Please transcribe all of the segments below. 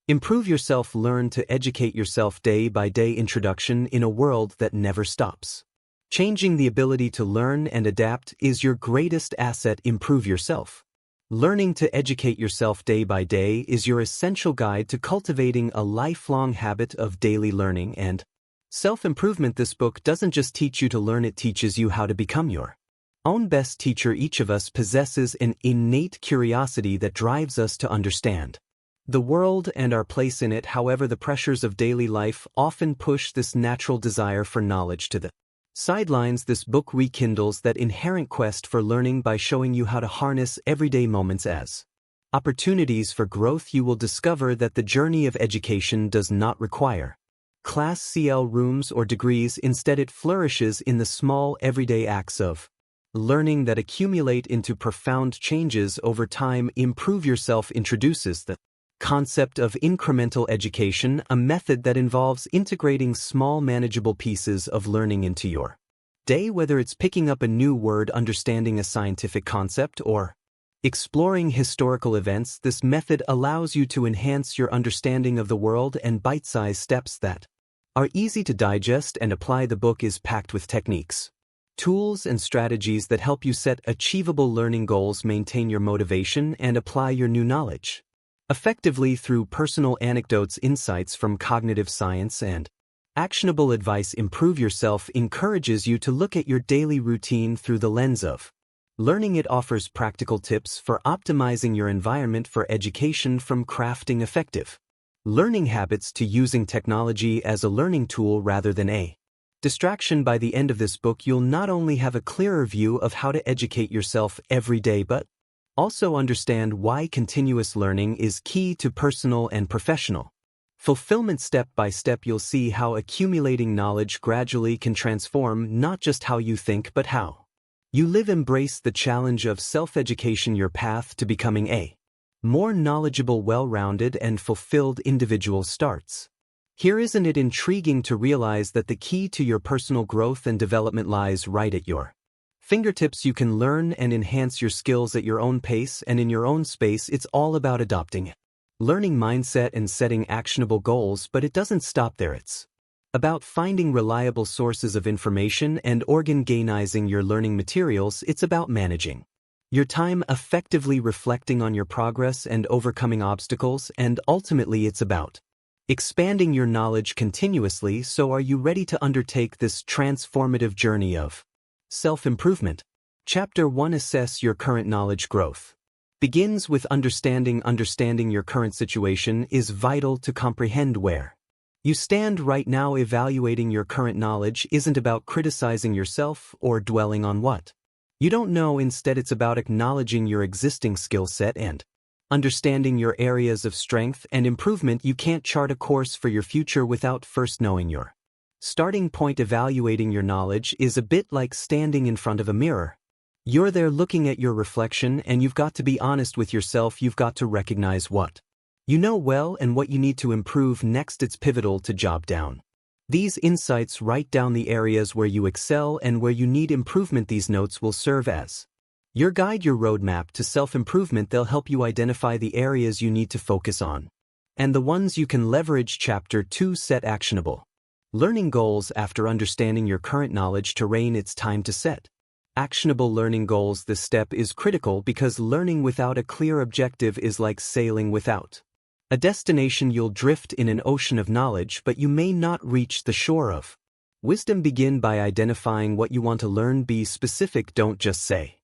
Improve yourself, learn to educate yourself day by day. Introduction in a world that never stops. Changing the ability to learn and adapt is your greatest asset. Improve yourself. Learning to educate yourself day by day is your essential guide to cultivating a lifelong habit of daily learning and self-improvement. This book doesn't just teach you to learn, it teaches you how to become your own best teacher. Each of us possesses an innate curiosity that drives us to understand the world and our place in it. However, the pressures of daily life often push this natural desire for knowledge to the sidelines. This book rekindles that inherent quest for learning by showing you how to harness everyday moments as opportunities for growth. You will discover that the journey of education does not require class CL rooms or degrees. Instead, it flourishes in the small everyday acts of learning that accumulate into profound changes over time. Improve yourself introduces the concept of incremental education, a method that involves integrating small manageable pieces of learning into your day. Whether it's picking up a new word, understanding a scientific concept, or exploring historical events, this method allows you to enhance your understanding of the world and bite-sized steps that are easy to digest and apply. The book is packed with techniques, tools, and strategies that help you set achievable learning goals, maintain your motivation, and apply your new knowledge effectively. Through personal anecdotes, insights from cognitive science, and actionable advice, Improve Yourself encourages you to look at your daily routine through the lens of learning. It offers practical tips for optimizing your environment for education, from crafting effective learning habits to using technology as a learning tool rather than a distraction. By the end of this book, you'll not only have a clearer view of how to educate yourself every day, but also understand why continuous learning is key to personal and professional fulfillment. Step by step, you'll see how accumulating knowledge gradually can transform not just how you think, but how you live. Embrace the challenge of self-education, your path to becoming a more knowledgeable, well-rounded, and fulfilled individual starts here. Isn't it intriguing to realize that the key to your personal growth and development lies right at your fingertips? You can learn and enhance your skills at your own pace and in your own space. It's all about adopting learning mindset and setting actionable goals, but it doesn't stop there. It's about finding reliable sources of information and organizing your learning materials. It's about managing your time effectively, reflecting on your progress and overcoming obstacles, and ultimately it's about expanding your knowledge continuously. So are you ready to undertake this transformative journey of self-improvement? Chapter 1: Assess your current knowledge. Growth begins with understanding. Understanding your current situation is vital to comprehend where you stand right now. Evaluating your current knowledge isn't about criticizing yourself or dwelling on what you don't know. Instead, it's about acknowledging your existing skill set and understanding your areas of strength and improvement. You can't chart a course for your future without first knowing your starting point. Evaluating your knowledge is a bit like standing in front of a mirror. You're there looking at your reflection, and you've got to be honest with yourself. You've got to recognize what you know well and what you need to improve next. It's pivotal to jot down these insights. Write down the areas where you excel and where you need improvement. These notes will serve as your guide, your roadmap to self-improvement. They'll help you identify the areas you need to focus on and the ones you can leverage. Chapter 2: Set actionable learning goals. After understanding your current knowledge terrain, it's time to set actionable learning goals. This step is critical because learning without a clear objective is like sailing without a destination. You'll drift in an ocean of knowledge, but you may not reach the shore of wisdom. Begin by identifying what you want to learn. Be specific. Don't just say,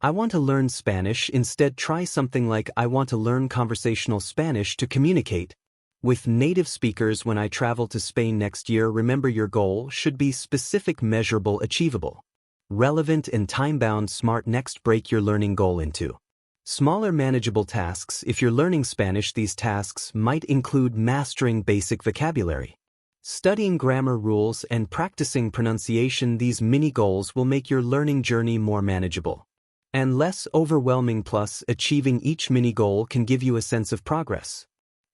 "I want to learn Spanish." Instead, try something like, "I want to learn conversational Spanish to communicate with native speakers when I travel to Spain next year." Remember, your goal should be specific, measurable, achievable, relevant, and time-bound. Smart. Next, break your learning goal into smaller, manageable tasks. If you're learning Spanish, these tasks might include mastering basic vocabulary, studying grammar rules, and practicing pronunciation. These mini goals will make your learning journey more manageable and less overwhelming. Plus, achieving each mini goal can give you a sense of progress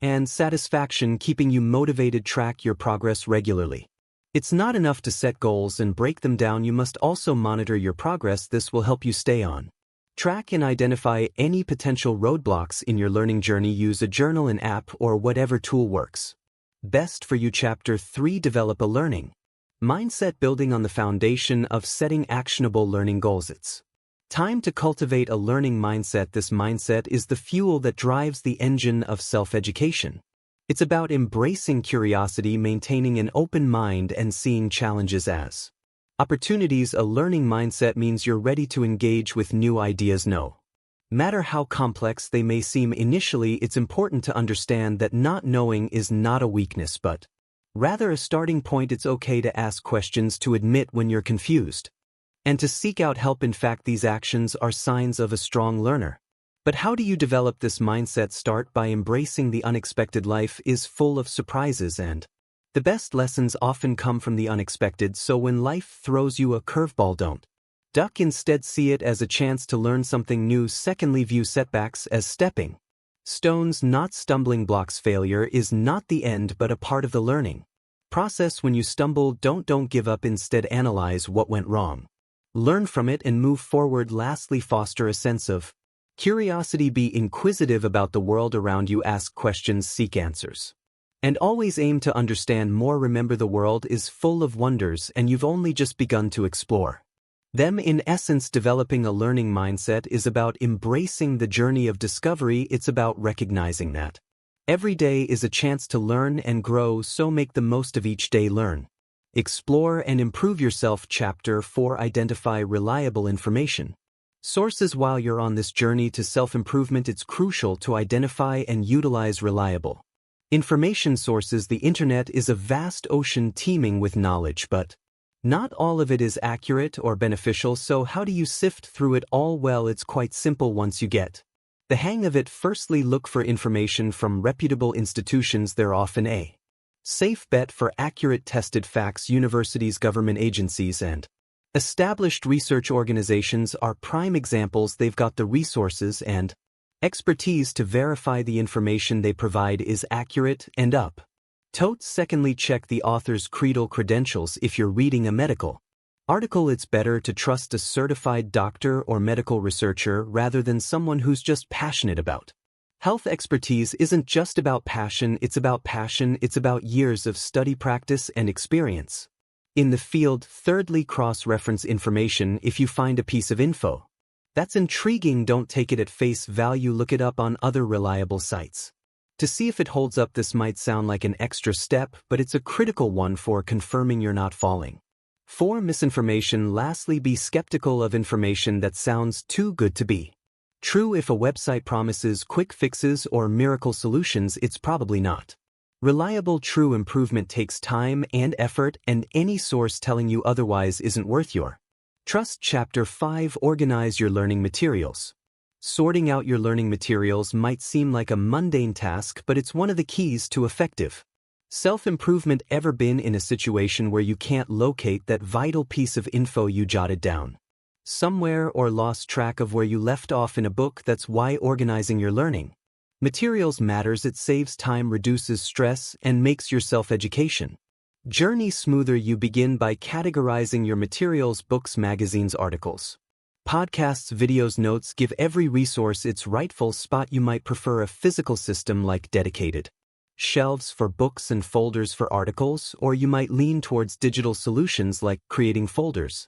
and satisfaction, keeping you motivated. Track your progress regularly. It's not enough to set goals and break them down. You must also monitor your progress. This will help you stay on Track and identify any potential roadblocks in your learning journey. Use a journal, an app, or whatever tool works best for you. Chapter 3. Develop a learning mindset, building on the foundation of setting actionable learning goals. It's time to cultivate a learning mindset. This mindset is the fuel that drives the engine of self-education. It's about embracing curiosity, maintaining an open mind, and seeing challenges as opportunities. A learning mindset means you're ready to engage with new ideas. No matter how complex they may seem initially, it's important to understand that not knowing is not a weakness, but rather a starting point. It's okay to ask questions, to admit when you're confused, and to seek out help. In fact, these actions are signs of a strong learner. But how do you develop this mindset? Start by embracing the unexpected. Life is full of surprises, and the best lessons often come from the unexpected. So when life throws you a curveball, don't duck. Instead, see it as a chance to learn something new. Secondly, view setbacks as stepping stones, not stumbling blocks. Failure is not the end, but a part of the learning process. When you stumble, don't give up. Instead, analyze what went wrong, learn from it, and move forward. Lastly, foster a sense of curiosity. Be inquisitive about the world around you. Ask questions, seek answers, and always aim to understand more. Remember, the world is full of wonders, and you've only just begun to explore them. In essence, developing a learning mindset is about embracing the journey of discovery. It's about recognizing that every day is a chance to learn and grow, so make the most of each day. Learn, explore, and improve yourself. Chapter 4. Identify reliable information sources. While you're on this journey to self-improvement, it's crucial to identify and utilize reliable information sources. The internet is a vast ocean teeming with knowledge, but not all of it is accurate or beneficial. So how do you sift through it all? Well, it's quite simple once you get the hang of it. Firstly, look for information from reputable institutions. They're often a safe bet for accurate, tested facts. Universities, government agencies, and established research organizations are prime examples. They've got the resources and expertise to verify the information they provide is accurate and up totes. Secondly, check the author's credentials. If you're reading a medical article, it's better to trust a certified doctor or medical researcher rather than someone who's just passionate about health. Expertise isn't just about passion, it's about years of study, practice, and experience in the field. Thirdly, cross-reference information. If you find a piece of info that's intriguing, don't take it at face value. Look it up on other reliable sites to see if it holds up. This might sound like an extra step, but it's a critical one for confirming you're not falling for misinformation. Lastly, be skeptical of information that sounds too good to be true. If a website promises quick fixes or miracle solutions, it's probably not reliable. True improvement takes time and effort, and any source telling you otherwise isn't worth your trust. Chapter 5. Organize your learning materials. Sorting out your learning materials might seem like a mundane task, but it's one of the keys to effective self-improvement. Ever been in a situation where you can't locate that vital piece of info you jotted down somewhere, or lost track of where you left off in a book? That's why organizing your learning materials matters. It saves time, reduces stress, and makes your self-education journey smoother. You begin by categorizing your materials: books, magazines, articles, podcasts, videos, notes. Give every resource its rightful spot. You might prefer a physical system like dedicated shelves for books and folders for articles, or you might lean towards digital solutions like creating folders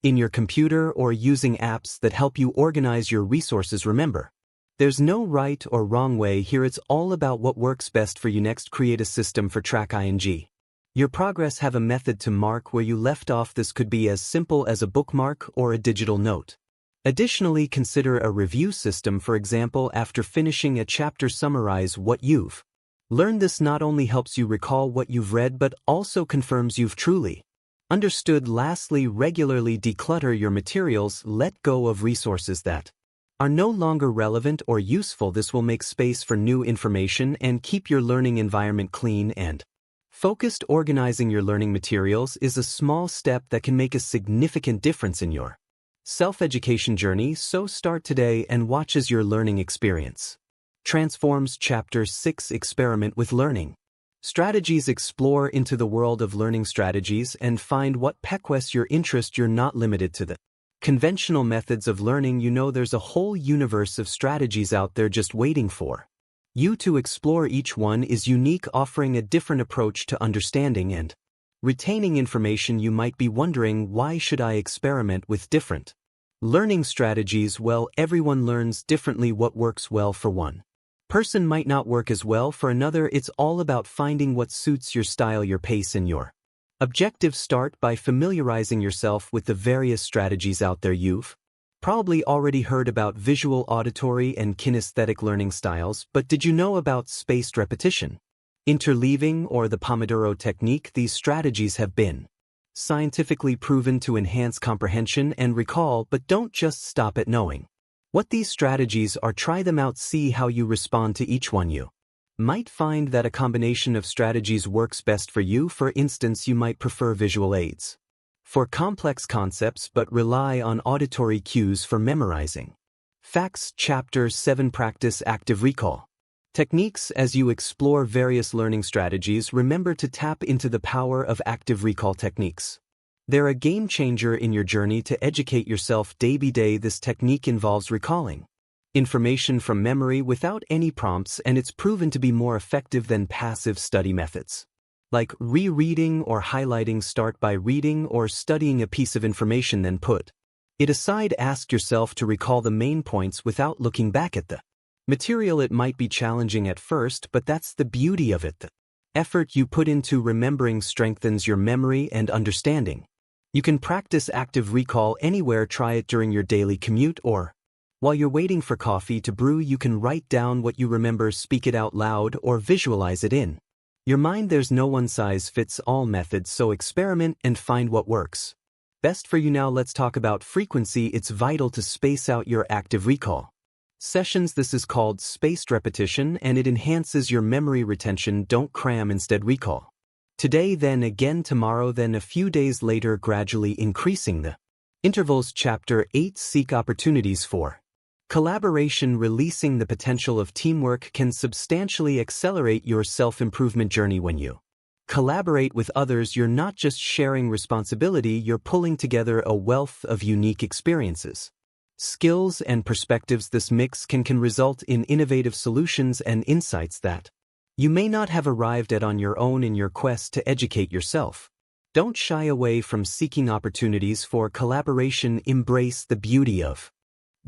in your computer or using apps that help you organize your resources. Remember, there's no right or wrong way here. It's all about what works best for you. Next, create a system for tracking your progress. Have a method to mark where you left off. This could be as simple as a bookmark or a digital note. Additionally, consider a review system. For example, after finishing a chapter, summarize what you've learned. This not only helps you recall what you've read, but also confirms you've truly understood. Lastly, regularly declutter your materials. Let go of resources that are no longer relevant or useful. This will make space for new information and keep your learning environment clean and focused. Organizing your learning materials is a small step that can make a significant difference in your self-education journey. So start today and watch as your learning experience transforms. Chapter 6. Experiment with learning strategies. Explore into the world of learning strategies and find what piques your interest. You're not limited to the conventional methods of learning, there's a whole universe of strategies out there just waiting for you to explore. Each one is unique, offering a different approach to understanding and retaining information. You might be wondering, why should I experiment with different learning strategies? Well, everyone learns differently. What works well for one person might not work as well for another. It's all about finding what suits your style, your pace, and your objectives. Start by familiarizing yourself with the various strategies out there. You've probably already heard about visual, auditory, and kinesthetic learning styles, but did you know about spaced repetition, interleaving, or the Pomodoro technique? These strategies have been scientifically proven to enhance comprehension and recall, but don't just stop at knowing what these strategies are. Try them out, see how you respond to each one. You might find that a combination of strategies works best for you. For instance, you might prefer visual aids for complex concepts but rely on auditory cues for memorizing facts. Chapter 7: Practice Active Recall Techniques. As you explore various learning strategies, remember to tap into the power of active recall techniques. They're a game changer in your journey to educate yourself day by day. This technique involves recalling information from memory without any prompts, and it's proven to be more effective than passive study methods like rereading or highlighting. Start by reading or studying a piece of information, then put it aside. Ask yourself to recall the main points without looking back at the material. It might be challenging at first, but that's the beauty of it. The effort you put into remembering strengthens your memory and understanding. You can practice active recall anywhere. Try it during your daily commute or while you're waiting for coffee to brew. You can write down what you remember, speak it out loud, or visualize it in your mind. There's no one-size-fits-all method, so experiment and find what works best for you. Now let's talk about frequency. It's vital to space out your active recall sessions. This is called spaced repetition, and it enhances your memory retention. Don't cram, instead recall today, then again tomorrow, then a few days later, gradually increasing the intervals. Chapter 8: Seek opportunities for collaboration. Releasing the potential of teamwork can substantially accelerate your self-improvement journey. When you collaborate with others, you're not just sharing responsibility, you're pulling together a wealth of unique experiences, skills, and perspectives. This mix can result in innovative solutions and insights that you may not have arrived at on your own. In your quest to educate yourself, don't shy away from seeking opportunities for collaboration. Embrace the beauty of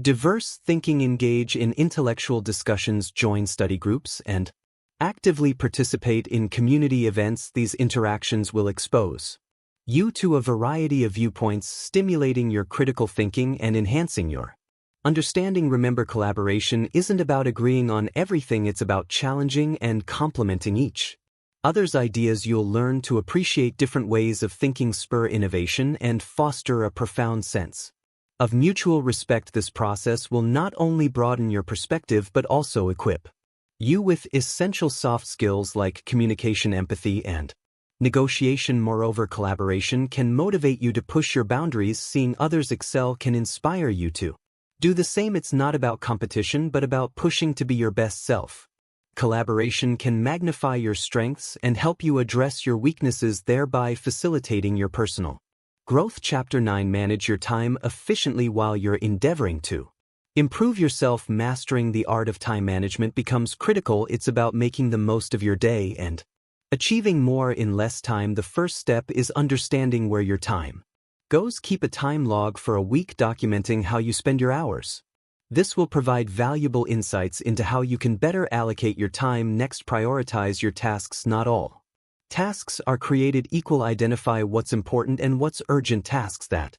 diverse thinking. Engage in intellectual discussions, join study groups, and actively participate in community events. These interactions will expose you to a variety of viewpoints, stimulating your critical thinking and enhancing your understanding. Remember, collaboration isn't about agreeing on everything, it's about challenging and complementing each other's ideas. You'll learn to appreciate different ways of thinking, spur innovation, and foster a profound sense of mutual respect. This process will not only broaden your perspective but also equip you with essential soft skills like communication, empathy, and negotiation. Moreover, collaboration can motivate you to push your boundaries. Seeing others excel can inspire you to do the same. It's not about competition but about pushing to be your best self. Collaboration can magnify your strengths and help you address your weaknesses, thereby facilitating your personal growth. Chapter 9: Manage your time efficiently. While you're endeavoring to improve yourself, mastering the art of time management becomes critical. It's about making the most of your day and achieving more in less time. The first step is understanding where your time goes. Keep a time log for a week, documenting how you spend your hours. This will provide valuable insights into how you can better allocate your time. Next, prioritize your tasks. Not all tasks are created equal. Identify what's important and what's urgent. Tasks that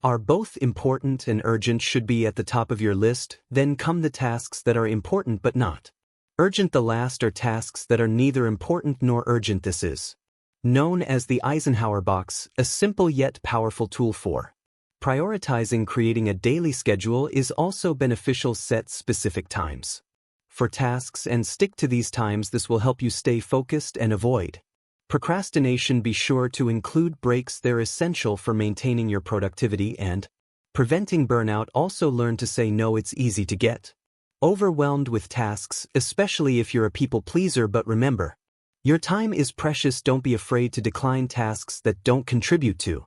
are both important and urgent should be at the top of your list. Then come the tasks that are important but not urgent. The last are tasks that are neither important nor urgent. This is known as the Eisenhower box, a simple yet powerful tool for prioritizing. Creating a daily schedule is also beneficial. Set specific times for tasks and stick to these times. This will help you stay focused and avoid procrastination. Be sure to include breaks. They're essential for maintaining your productivity and preventing burnout. Also, learn to say no. It's easy to get overwhelmed with tasks, especially if you're a people pleaser, but remember, your time is precious. Don't be afraid to decline tasks that don't contribute to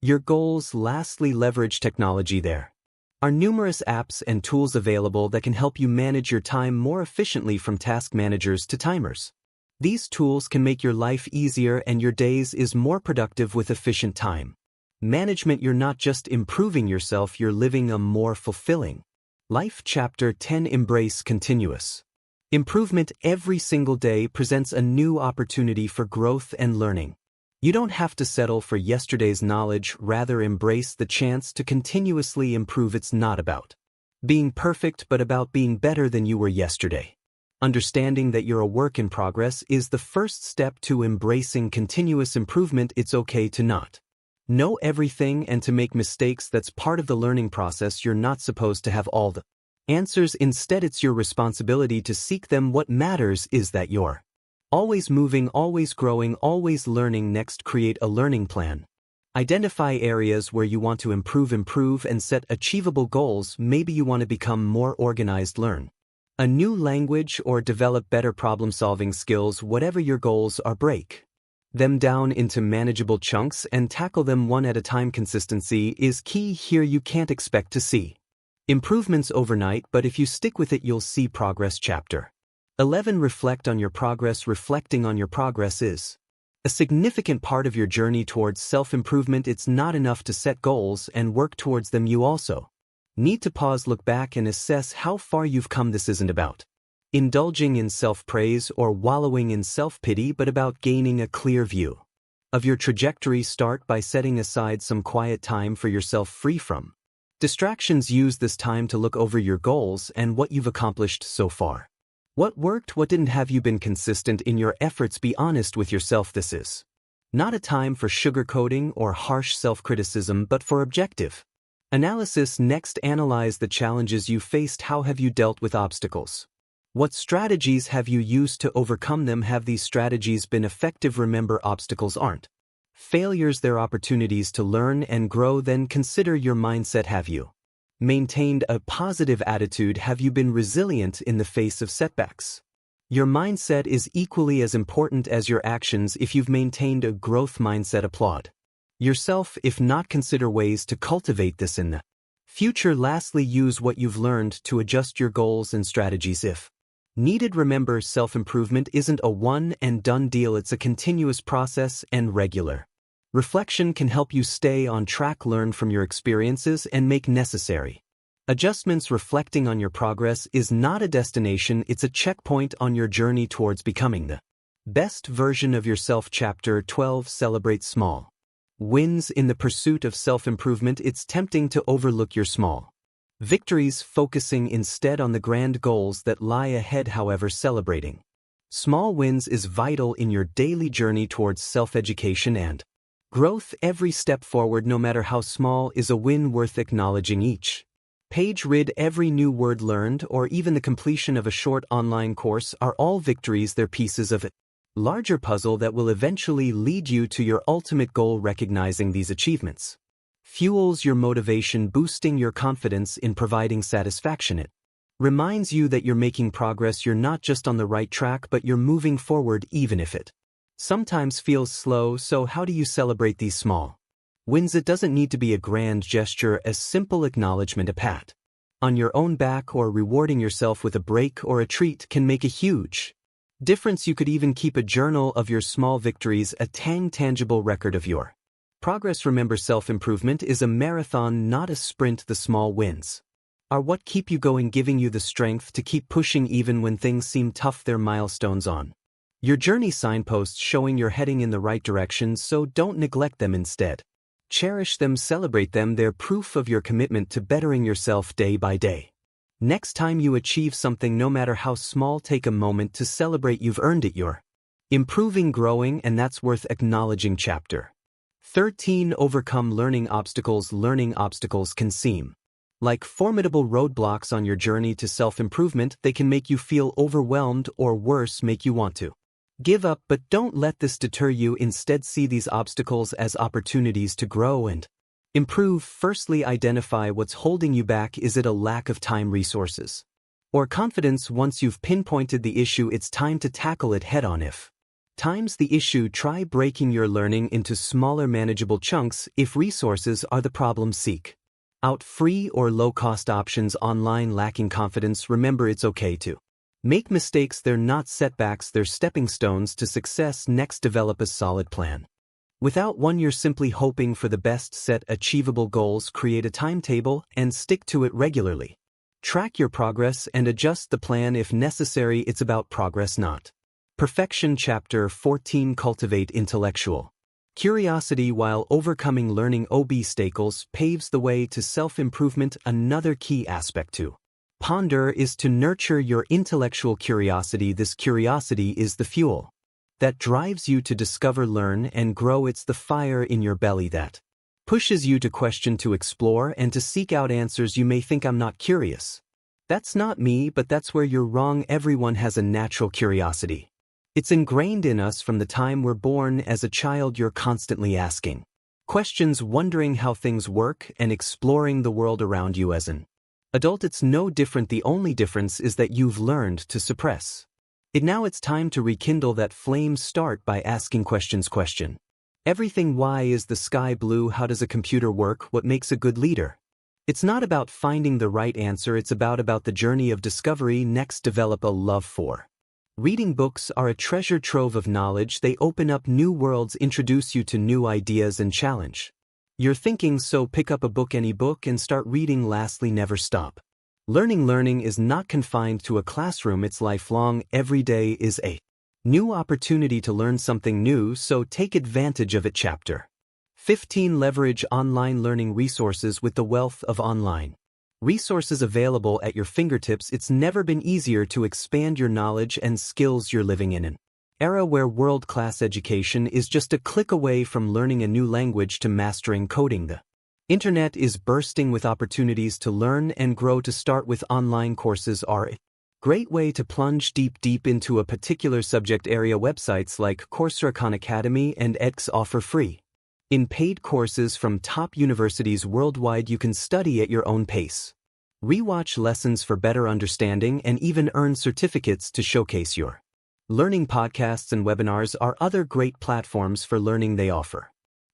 Your goals lastly leverage technology. There are numerous apps and tools available that can help you manage your time more efficiently, from task managers to timers. These tools can make your life easier and your days is more productive with efficient time management. You're not just improving yourself, you're living a more fulfilling life. Chapter 10. Embrace continuous improvement. Every single day presents a new opportunity for growth and learning. You don't have to settle for yesterday's knowledge, rather embrace the chance to continuously improve. It's not about being perfect, but about being better than you were yesterday. Understanding that you're a work in progress is the first step to embracing continuous improvement. It's okay to not know everything and to make mistakes. That's part of the learning process. You're not supposed to have all the answers. Instead, it's your responsibility to seek them. What matters is that you're always moving, always growing, always learning. Next, create a learning plan. Identify areas where you want to improve, and set achievable goals. Maybe you want to become more organized, learn a new language, or develop better problem-solving skills. Whatever your goals are, break them down into manageable chunks and tackle them one at a time. Consistency is key here. You can't expect to see improvements overnight, but if you stick with it, you'll see progress. Chapter 11. Reflect on your progress. Reflecting on your progress is a significant part of your journey towards self-improvement. It's not enough to set goals and work towards them. You also need to pause, look back, and assess how far you've come. This isn't about indulging in self-praise or wallowing in self-pity, but about gaining a clear view of your trajectory. Start by setting aside some quiet time for yourself, free from distractions. Use this time to look over your goals and what you've accomplished so far. What worked, what didn't? Have you been consistent in your efforts? Be honest with yourself. This is not a time for sugarcoating or harsh self-criticism, but for objective analysis. Next, analyze the challenges you faced. How have you dealt with obstacles? What strategies have you used to overcome them? Have these strategies been effective? Remember, obstacles aren't failures, they're opportunities to learn and grow. Then consider your mindset. Have you maintained a positive attitude? Have you been resilient in the face of setbacks? Your mindset is equally as important as your actions. If you've maintained a growth mindset, applaud yourself. If not, consider ways to cultivate this in the future. Lastly, use what you've learned to adjust your goals and strategies if needed. Remember, self-improvement isn't a one-and-done deal. It's a continuous process, and regular reflection can help you stay on track. Learn from your experiences and make necessary adjustments. Reflecting on your progress is not a destination, it's a checkpoint on your journey towards becoming the best version of yourself. Chapter 12. Celebrate small wins. In the pursuit of self-improvement, it's tempting to overlook your small victories, focusing instead on the grand goals that lie ahead. However, celebrating small wins is vital in your daily journey towards self-education and growth. Every step forward, no matter how small, is a win worth acknowledging. Each page read, every new word learned, or even the completion of a short online course are all victories. They're pieces of a larger puzzle that will eventually lead you to your ultimate goal. Recognizing these achievements fuels your motivation, boosting your confidence in providing satisfaction. It reminds you that you're making progress. You're not just on the right track, but you're moving forward, even if it sometimes feels slow. So how do you celebrate these small wins? It doesn't need to be a grand gesture. A simple acknowledgement, a pat on your own back, or rewarding yourself with a break or a treat can make a huge difference. You could even keep a journal of your small victories, a tangible record of your progress. Remember, self-improvement is a marathon, not a sprint. The small wins are what keep you going, giving you the strength to keep pushing even when things seem tough. They're milestones on your journey, signposts showing you're heading in the right direction, so don't neglect them. Instead, cherish them, celebrate them. They're proof of your commitment to bettering yourself day by day. Next time you achieve something, no matter how small, take a moment to celebrate. You've earned it. You're improving, growing, and that's worth acknowledging. Chapter 13. Overcome learning obstacles. Learning obstacles can seem like formidable roadblocks on your journey to self-improvement. They can make you feel overwhelmed, or worse, make you want to give up. But don't let this deter you. Instead, see these obstacles as opportunities to grow and improve. Firstly, identify what's holding you back. Is it a lack of time, resources, or confidence? Once you've pinpointed the issue, it's time to tackle it head-on. If Times the issue, try breaking your learning into smaller manageable chunks. If resources are the problem, seek out free or low-cost options online. Lacking confidence, remember it's okay to make mistakes. They're not setbacks, they're stepping stones to success. Next, develop a solid plan. Without one, you're simply hoping for the best. Set achievable goals, create a timetable, and stick to it regularly. Track your progress and adjust the plan if necessary. It's about progress, not perfection. Chapter 14, cultivate intellectual curiosity while overcoming learning obstacles paves the way to self-improvement. Another key aspect to ponder is to nurture your intellectual curiosity. This curiosity is the fuel that drives you to discover, learn, and grow. It's the fire in your belly that pushes you to question, to explore, and to seek out answers. You may think, I'm not curious. That's not me, but that's where you're wrong. Everyone has a natural curiosity. It's ingrained in us from the time we're born. As a child, you're constantly asking questions, wondering how things work, and exploring the world around you. As an adult, it's no different. The only difference is that you've learned to suppress it. Now it's time to rekindle that flame. Start by asking questions. Question everything. Why is the sky blue? How does a computer work? What makes a good leader? It's not about finding the right answer, it's about the journey of discovery. Next, develop a love for reading. Books are a treasure trove of knowledge. They open up new worlds, introduce you to new ideas, and challenge your thinking. So pick up a book, any book, and start reading. Lastly, never stop learning. Learning is not confined to a classroom, it's lifelong. Every day is a new opportunity to learn something new, so take advantage of it. Chapter 15, leverage online learning resources. With the wealth of online resources available at your fingertips, it's never been easier to expand your knowledge and skills. You're living in an era where world-class education is just a click away. From learning a new language to mastering coding, the internet is bursting with opportunities to learn and grow. To start with, online courses are a great way to plunge deep into a particular subject area. Websites like Coursera, Khan Academy, and edX offer free in paid courses from top universities worldwide. You can study at your own pace, rewatch lessons for better understanding, and even earn certificates to showcase your learning. Podcasts and webinars are other great platforms for learning. They offer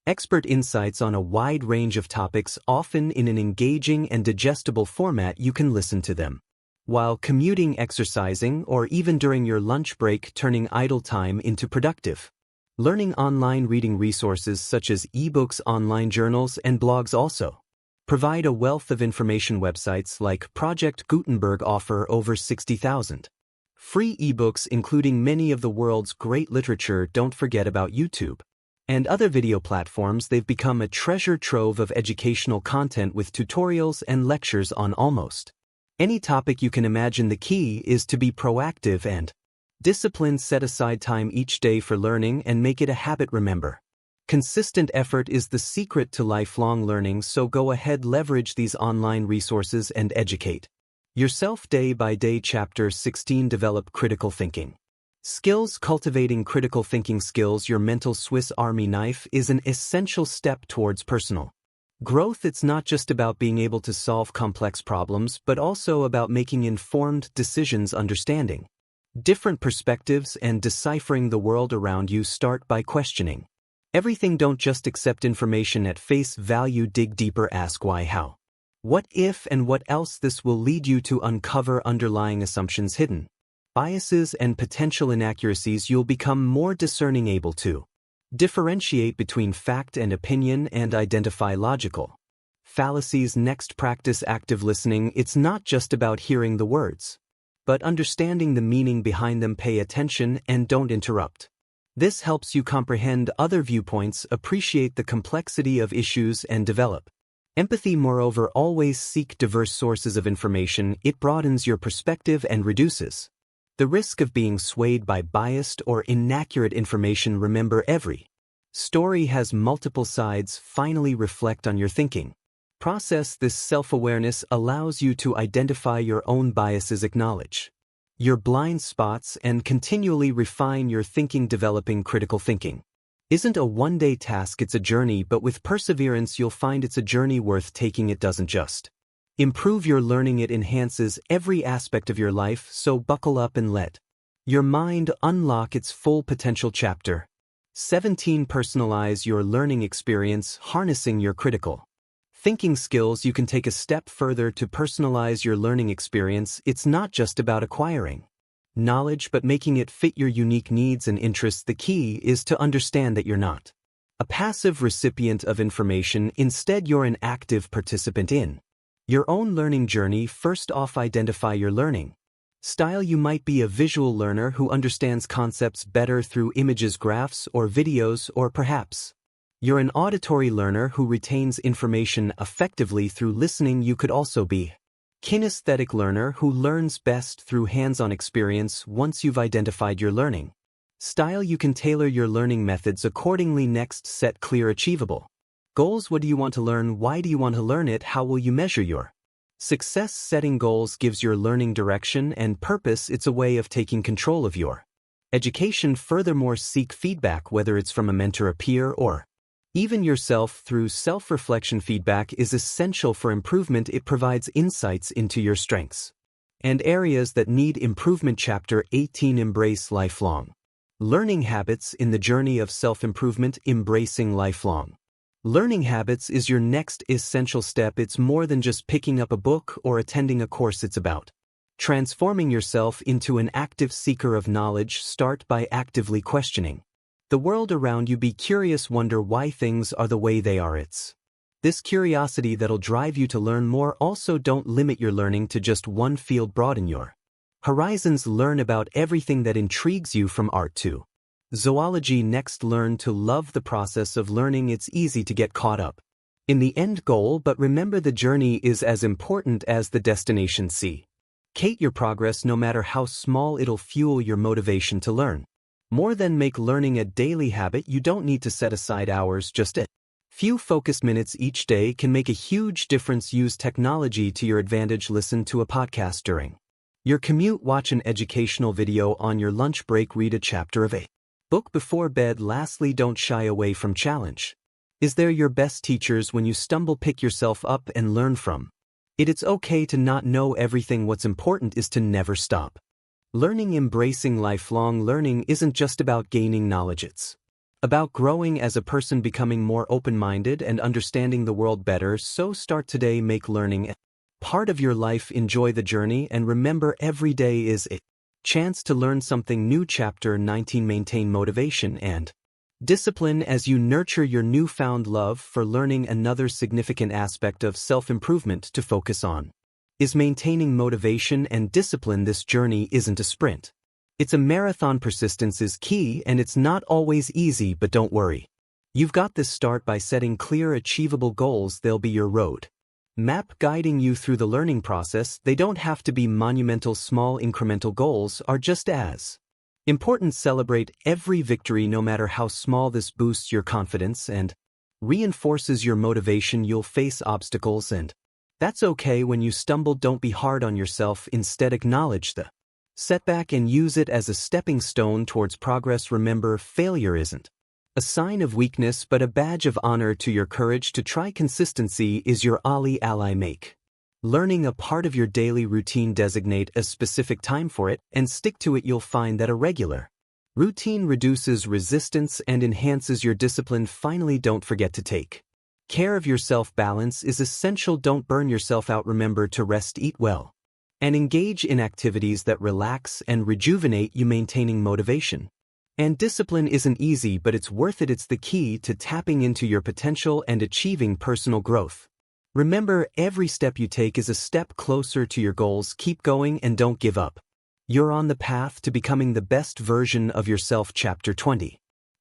expert insights on a wide range of topics, often in an engaging and digestible format. You can listen to them while commuting, exercising, or even during your lunch break, turning idle time into productive learning. Online reading resources such as ebooks, online journals, and blogs also provide a wealth of information. Websites like Project Gutenberg offer over 60,000 free ebooks, including many of the world's great literature. Don't forget about YouTube and other video platforms. They've become a treasure trove of educational content with tutorials and lectures on almost any topic you can imagine. The key is to be proactive and disciplined. Set aside time each day for learning and make it a habit. Remember, consistent effort is the secret to lifelong learning, so go ahead, leverage these online resources and educate yourself day by day. Chapter 16, develop critical thinking skills. Cultivating critical thinking skills, your mental Swiss Army knife, is an essential step towards personal growth. It's not just about being able to solve complex problems, but also about making informed decisions, understanding different perspectives, and deciphering the world around you. Start by questioning everything. Don't just accept information at face value. Dig deeper. Ask why, how, what if, and what else. This will lead you to uncover underlying assumptions, hidden biases, and potential inaccuracies. You'll become more discerning, able to differentiate between fact and opinion, and identify logical fallacies. Next, practice active listening. It's not just about hearing the words, but understanding the meaning behind them. Pay attention and don't interrupt. This helps you comprehend other viewpoints, appreciate the complexity of issues, and develop empathy. Moreover, always seek diverse sources of information. It broadens your perspective and reduces the risk of being swayed by biased or inaccurate information. Remember, every story has multiple sides. Finally, reflect on your thinking process. This self-awareness allows you to identify your own biases, acknowledge your blind spots, and continually refine your thinking. Developing critical thinking isn't a one-day task, it's a journey, but with perseverance you'll find it's a journey worth taking. It doesn't just improve your learning, it enhances every aspect of your life. So buckle up and let Your mind unlock its full potential. Chapter 17. Personalize your learning experience, harnessing your critical thinking skills. You can take a step further to personalize your learning experience. It's not just about acquiring knowledge but making it fit your unique needs and interests. The key is to understand that you're not a passive recipient of information. Instead, you're an active participant in your own learning journey. First off, identify your learning style. You might be a visual learner who understands concepts better through images, graphs, or videos, or perhaps you're an auditory learner who retains information effectively through listening. You could also be kinesthetic learner who learns best through hands-on experience. Once you've identified your learning style, you can tailor your learning methods accordingly. Next, set clear, achievable goals. What do you want to learn? Why do you want to learn it? How will you measure your success? Setting goals gives your learning direction and purpose. It's a way of taking control of your education. Furthermore, seek feedback, whether it's from a mentor, a peer, or even yourself. Through self-reflection, feedback is essential for improvement. It provides insights into your strengths and areas that need improvement. Chapter 18. Embrace lifelong learning habits in the journey of self-improvement. Embracing lifelong learning habits is your next essential step. It's more than just picking up a book or attending a course. It's about transforming yourself into an active seeker of knowledge. Start by actively questioning the world around you. Be curious, wonder why things are the way they are. It's this curiosity that'll drive you to learn more. Also, don't limit your learning to just one field. Broaden your horizons. Learn about everything that intrigues you, from art to zoology. Next, learn to love the process of learning. It's easy to get caught up in the end goal, but remember, the journey is as important as the destination. See Kate, your progress, no matter how small, it'll fuel your motivation to learn more. Than make learning a daily habit. You don't need to set aside hours, just a few focused minutes each day can make a huge difference. Use technology to your advantage. Listen to a podcast during your commute, watch an educational video on your lunch break, read a chapter of a book before bed. Lastly, don't shy away from challenge. Is there your best teachers? When you stumble, pick yourself up and learn from it. It's okay to not know everything. What's important is to never stop learning. Embracing lifelong learning isn't just about gaining knowledge. It's about growing as a person, becoming more open-minded and understanding the world better. So start today. Make learning a part of your life. Enjoy the journey, and remember, every day is a chance to learn something new. Chapter 19. Maintain motivation and discipline as you nurture your newfound love for learning. Another significant aspect of self-improvement to focus on is maintaining motivation and discipline. This journey isn't a sprint. It's a marathon. Persistence is key, and it's not always easy, but don't worry. You've got this. Start by setting clear, achievable goals. They'll be your road map guiding you through the learning process. They don't have to be monumental. Small, incremental goals are just as important. Celebrate every victory, no matter how small. This boosts your confidence and reinforces your motivation. You'll face obstacles, and that's okay. When you stumble, don't be hard on yourself. Instead, acknowledge the setback and use it as a stepping stone towards progress. Remember, failure isn't a sign of weakness, but a badge of honor to your courage to try. Consistency is your ally. Make learning a part of your daily routine. Designate a specific time for it and stick to it. You'll find that a regular routine reduces resistance and enhances your discipline. Finally, don't forget to take care of yourself. Balance is essential. Don't burn yourself out. Remember to rest, eat well, and engage in activities that relax and rejuvenate you. Maintaining motivation and discipline isn't easy, but it's worth it. It's the key to tapping into your potential and achieving personal growth. Remember, every step you take is a step closer to your goals. Keep going and don't give up. You're on the path to becoming the best version of yourself. Chapter 20.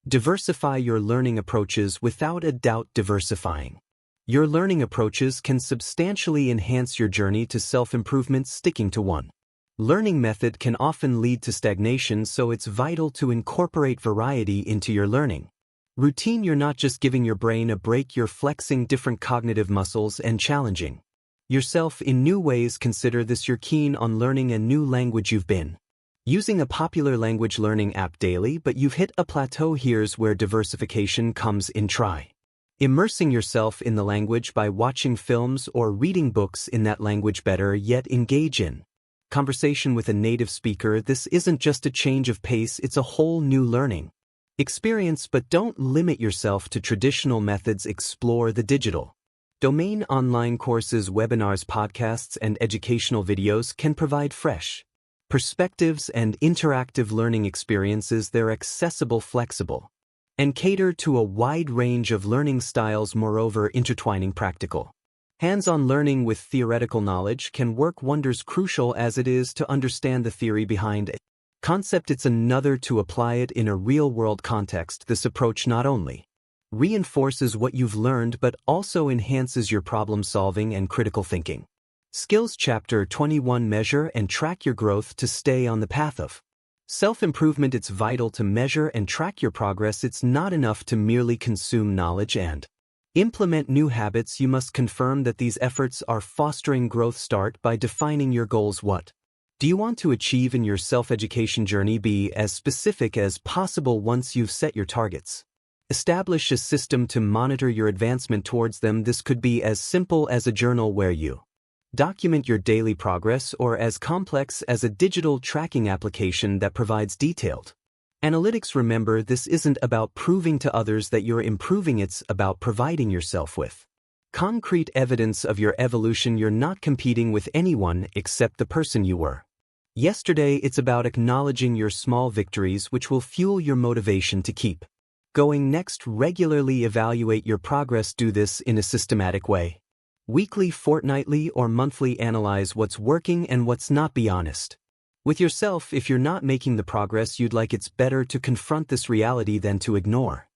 Diversify your learning approaches. Without a doubt, diversifying your learning approaches can substantially enhance your journey to self-improvement. Sticking to one learning method can often lead to stagnation, so it's vital to incorporate variety into your learning routine. You're not just giving your brain a break, you're flexing different cognitive muscles and challenging yourself in new ways. Consider this: you're keen on learning a new language. You've been using a popular language learning app daily, but you've hit a plateau. Here's where diversification comes in. Try immersing yourself in the language by watching films or reading books in that language. Better yet, engage in conversation with a native speaker, this isn't just a change of pace, it's a whole new learning experience. But don't limit yourself to traditional methods, explore the digital domain. Online courses, webinars, podcasts, and educational videos can provide fresh perspectives and interactive learning experiences. They're accessible, flexible, and cater to a wide range of learning styles. Moreover, intertwining practical, hands-on learning with theoretical knowledge can work wonders. Crucial as it is to understand the theory behind a concept, it's another to apply it in a real-world context. This approach not only reinforces what you've learned but also enhances your problem-solving and critical thinking skills. Chapter 21: Measure and track your growth to stay on the path of self-improvement. It's vital to measure and track your progress. It's not enough to merely consume knowledge and implement new habits. You must confirm that these efforts are fostering growth. Start by defining your goals. What do you want to achieve in your self-education journey? Be as specific as possible. Once you've set your targets, establish a system to monitor your advancement towards them. This could be as simple as a journal where you document your daily progress, or as complex as a digital tracking application that provides detailed analytics. Remember, this isn't about proving to others that you're improving, it's about providing yourself with concrete evidence of your evolution. You're not competing with anyone except the person you were yesterday. It's about acknowledging your small victories, which will fuel your motivation to keep going. Next, regularly evaluate your progress. Do this in a systematic way. Weekly, fortnightly, or monthly, analyze what's working and what's not. Be honest with yourself. If you're not making the progress you'd like, it's better to confront this reality than to ignore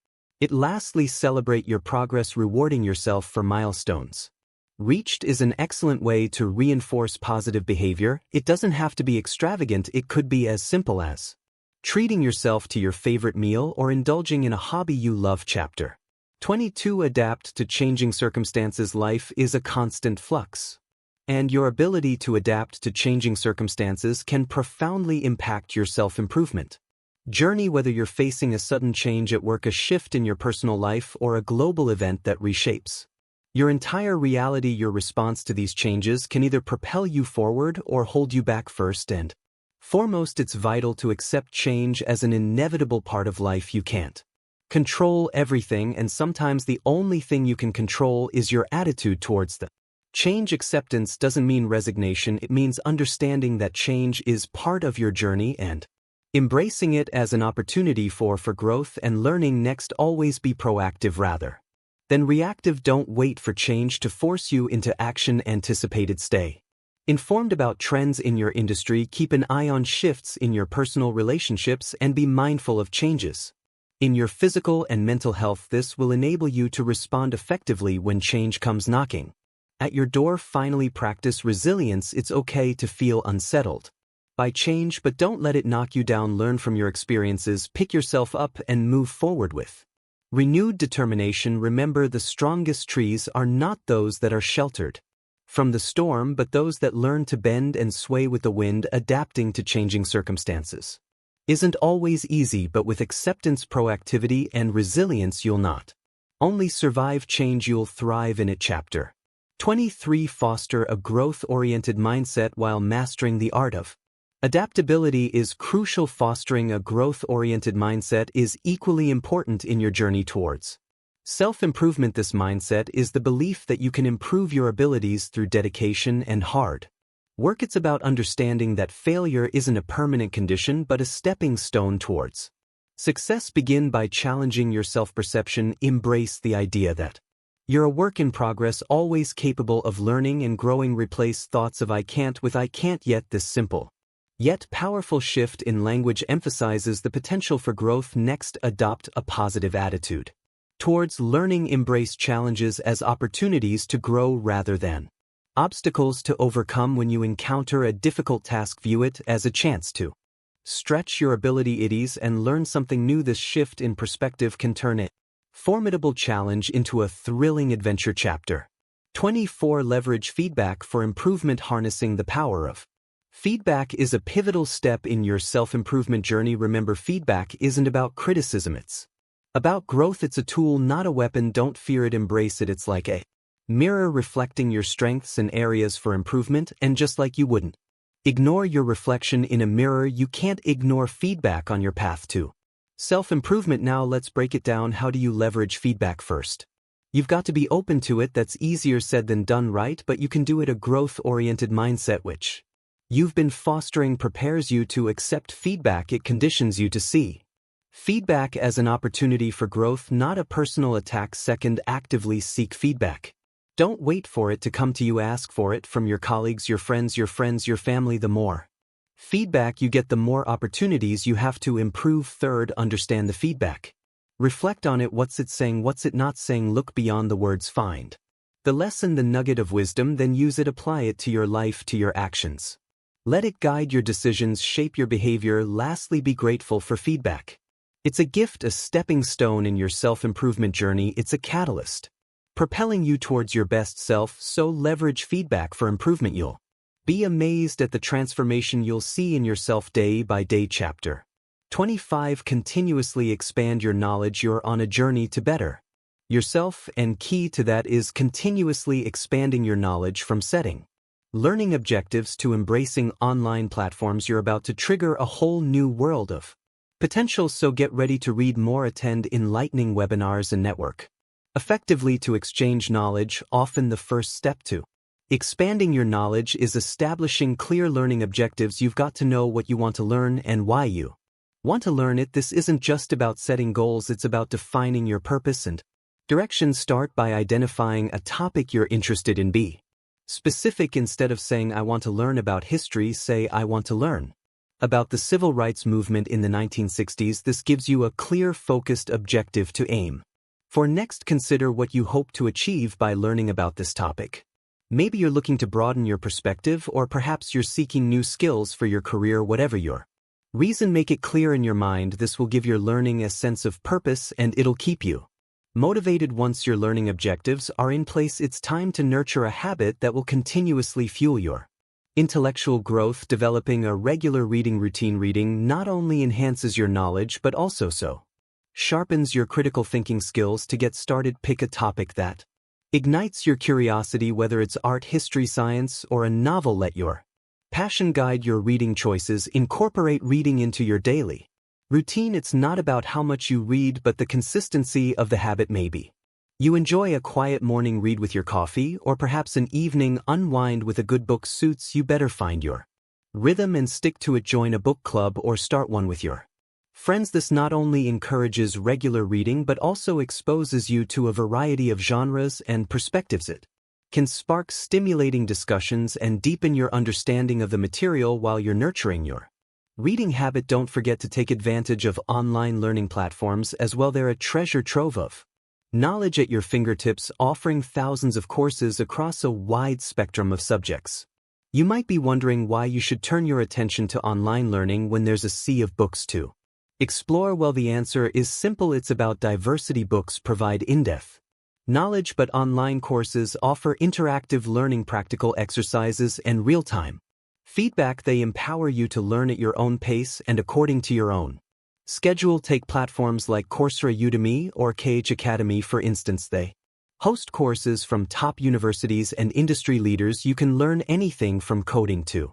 it. Lastly, celebrate your progress. Rewarding yourself for milestones reached is an excellent way to reinforce positive behavior. It doesn't have to be extravagant. It could be as simple as treating yourself to your favorite meal or indulging in a hobby you love. Chapter 22: Adapt to changing circumstances. Life is a constant flux, and your ability to adapt to changing circumstances can profoundly impact your self-improvement journey. Whether you're facing a sudden change at work, a shift in your personal life, or a global event that reshapes your entire reality, your response to these changes can either propel you forward or hold you back. First and foremost, it's vital to accept change as an inevitable part of life. You can't control everything, and sometimes the only thing you can control is your attitude towards the change. Acceptance doesn't mean resignation, it means understanding that change is part of your journey and embracing it as an opportunity for growth and learning. Next, always be proactive rather than reactive. Don't wait for change to force you into action. Anticipate it. Stay informed about trends in your industry, keep an eye on shifts in your personal relationships, and be mindful of changes in your physical and mental health. This will enable you to respond effectively when change comes knocking at your door. Finally, practice resilience. It's okay to feel unsettled by change, but don't let it knock you down. Learn from your experiences, pick yourself up, and move forward with renewed determination. Remember, the strongest trees are not those that are sheltered from the storm, but those that learn to bend and sway with the wind. Adapting to changing circumstances isn't always easy, but with acceptance, proactivity, and resilience, you'll not only survive change, you'll thrive in it. Chapter 23: Foster a growth-oriented mindset while mastering the art of adaptability is crucial. Fostering a growth-oriented mindset is equally important in your journey towards self-improvement. This mindset is the belief that you can improve your abilities through dedication and hard work. It's about understanding that failure isn't a permanent condition but a stepping stone towards success. Begin by challenging your self-perception. Embrace the idea that you're a work in progress, always capable of learning and growing. Replace thoughts of I can't with I can't yet. This simple yet powerful shift in language emphasizes the potential for growth. Next, adopt a positive attitude towards learning. Embrace challenges as opportunities to grow rather than obstacles to overcome. When you encounter a difficult task, view it as a chance to stretch your abilities and learn something new. This shift in perspective can turn a formidable challenge into a thrilling adventure. Chapter 24: Leverage feedback for improvement. Harnessing the power of feedback is a pivotal step in your self-improvement journey. Remember, feedback isn't about criticism, it's about growth. It's a tool, not a weapon. Don't fear it, embrace it. It's like a mirror reflecting your strengths and areas for improvement, and just like you wouldn't Ignore your reflection in a mirror. You can't ignore feedback on your path to self-improvement. Now let's break it down. How do you leverage feedback? First, you've got to be open to it. That's easier said than done, right? But you can do it. A growth-oriented mindset which you've been fostering prepares you to accept feedback. It conditions you to see feedback as an opportunity for growth, not a personal attack. Second, actively seek feedback. Don't wait for it to come to you. Ask for it from your colleagues, your friends, your family. The more feedback you get, the more opportunities you have to improve. Third, understand the feedback. Reflect on it. What's it saying? What's it not saying? Look beyond the words. Find the lesson, the nugget of wisdom, then use it. Apply it to your life, to your actions. Let it guide your decisions, shape your behavior. Lastly, be grateful for feedback. It's a gift, a stepping stone in your self-improvement journey. It's a catalyst propelling you towards your best self. So leverage feedback for improvement. You'll be amazed at the transformation you'll see in yourself day by day. Chapter 25. Continuously expand your knowledge. You're on a journey to better yourself, and key to that is continuously expanding your knowledge. From setting learning objectives to embracing online platforms, you're about to trigger a whole new world of potential. So get ready to read more, attend enlightening webinars, and network effectively to exchange knowledge. Often the first step to expanding your knowledge is establishing clear learning objectives. You've got to know what you want to learn and why you want to learn it. This isn't just about setting goals, it's about defining your purpose and direction. Start by identifying a topic you're interested in. Be specific. Instead of saying, I want to learn about history, say, I want to learn about the civil rights movement in the 1960s. This gives you a clear, focused objective to aim for. Next, consider what you hope to achieve by learning about this topic. Maybe you're looking to broaden your perspective, or perhaps you're seeking new skills for your career. Whatever your reason, make it clear in your mind. This will give your learning a sense of purpose and it'll keep you motivated. Once your learning objectives are in place, it's time to nurture a habit that will continuously fuel your intellectual growth. Developing a regular reading routine. Reading not only enhances your knowledge but also sharpens your critical thinking skills. To get started, pick a topic that ignites your curiosity, whether it's art, history, science, or a novel. Let your passion guide your reading choices. Incorporate reading into your daily routine. It's not about how much you read, but the consistency of the habit. Maybe you enjoy a quiet morning read with your coffee, or perhaps an evening unwind with a good book suits you better. Find your rhythm and stick to it. Join a book club or start one with your friends. This not only encourages regular reading but also exposes you to a variety of genres and perspectives. It can spark stimulating discussions and deepen your understanding of the material while you're nurturing your reading habit. Don't forget to take advantage of online learning platforms as well. They're a treasure trove of knowledge at your fingertips, offering thousands of courses across a wide spectrum of subjects. You might be wondering why you should turn your attention to online learning when there's a sea of books to explore. Well, the answer is simple. It's about diversity. Books provide in-depth knowledge, but online courses offer interactive learning, practical exercises, and real-time feedback. They empower you to learn at your own pace and according to your own schedule. Take platforms like Coursera, Udemy, or KH Academy for instance. They host courses from top universities and industry leaders. You can learn anything from coding to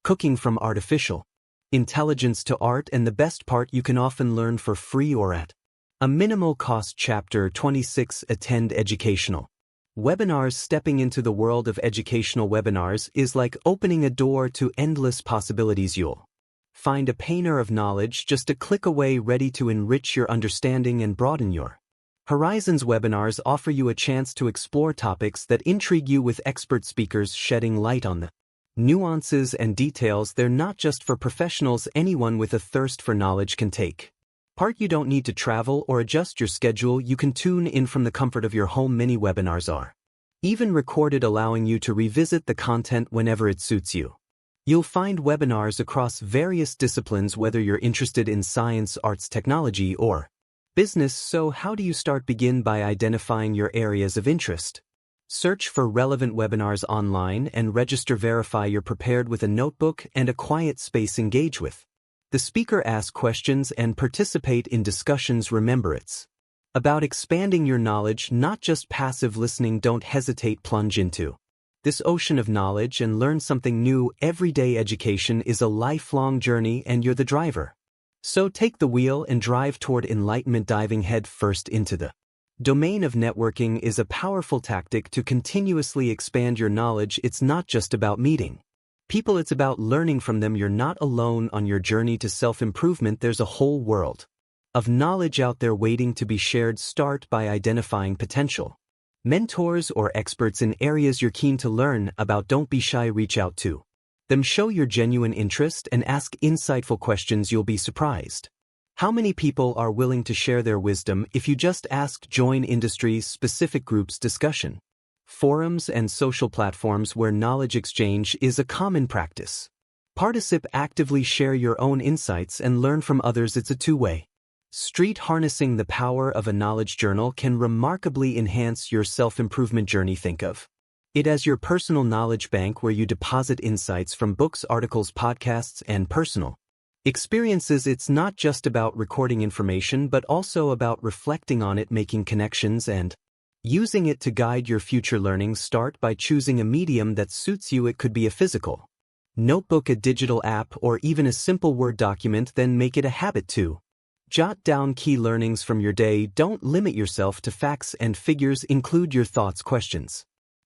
cooking, from artificial intelligence to art, and the best part, you can often learn for free or at a minimal cost. Chapter 26. Attend educational webinars. Stepping into the world of educational webinars is like opening a door to endless possibilities. You'll find a painter of knowledge just a click away, ready to enrich your understanding and broaden your horizons. Webinars offer you a chance to explore topics that intrigue you, with expert speakers shedding light on the nuances and details. They're not just for professionals. Anyone with a thirst for knowledge can take part. You don't need to travel or adjust your schedule. You can tune in from the comfort of your home. Many webinars are even recorded, allowing you to revisit the content whenever it suits you. You'll find webinars across various disciplines, whether you're interested in science, arts, technology, or business. So how do you start? Begin by identifying your areas of interest. Search for relevant webinars online and register. Verify you're prepared with a notebook and a quiet space. Engage with the speaker, ask questions, and participate in discussions. Remember, it's about expanding your knowledge, not just passive listening. Don't hesitate. Plunge into This ocean of knowledge and learn something new every day. Education is a lifelong journey and you're the driver. So take the wheel and drive toward enlightenment. Diving head first into the domain of networking is a powerful tactic to continuously expand your knowledge. It's not just about meeting people, it's about learning from them. You're not alone on your journey to self-improvement. There's a whole world of knowledge out there waiting to be shared. Start by identifying potential mentors or experts in areas you're keen to learn about. Don't be shy, reach out to them. Show your genuine interest and ask insightful questions. You'll be surprised how many people are willing to share their wisdom if you just ask. Join industry-specific groups, discussion forums, and social platforms where knowledge exchange is a common practice. Participate actively, share your own insights and learn from others. It's a two-way street. Harnessing the power of a knowledge journal can remarkably enhance your self-improvement journey. Think of it as your personal knowledge bank where you deposit insights from books, articles, podcasts, and personal experiences. It's not just about recording information, but also about reflecting on it, making connections, and using it to guide your future learning. Start by choosing a medium that suits you. It could be a physical notebook, a digital app, or even a simple Word document. Then make it a habit to jot down key learnings from your day. Don't limit yourself to facts and figures. Include your thoughts, questions,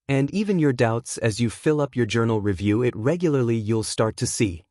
and even your doubts as you fill up your journal. Review it regularly. You'll start to see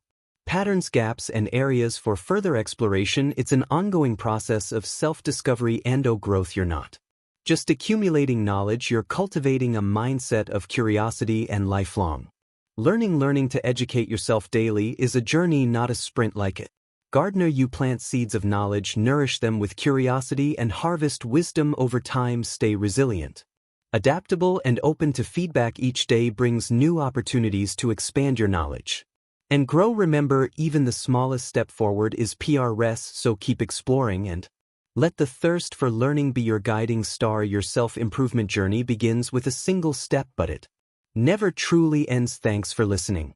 patterns, gaps, and areas for further exploration. It's an ongoing process of self-discovery and growth. You're not just accumulating knowledge, you're cultivating a mindset of curiosity and lifelong learning. Learning to educate yourself daily is a journey, not a sprint. Like it gardener, you plant seeds of knowledge, nourish them with curiosity, and harvest wisdom over time. Stay resilient, adaptable, and open to feedback. Each day brings new opportunities to expand your knowledge and grow. Remember, even the smallest step forward is progress, so keep exploring and let the thirst for learning be your guiding star. Your self-improvement journey begins with a single step, but it never truly ends. Thanks for listening.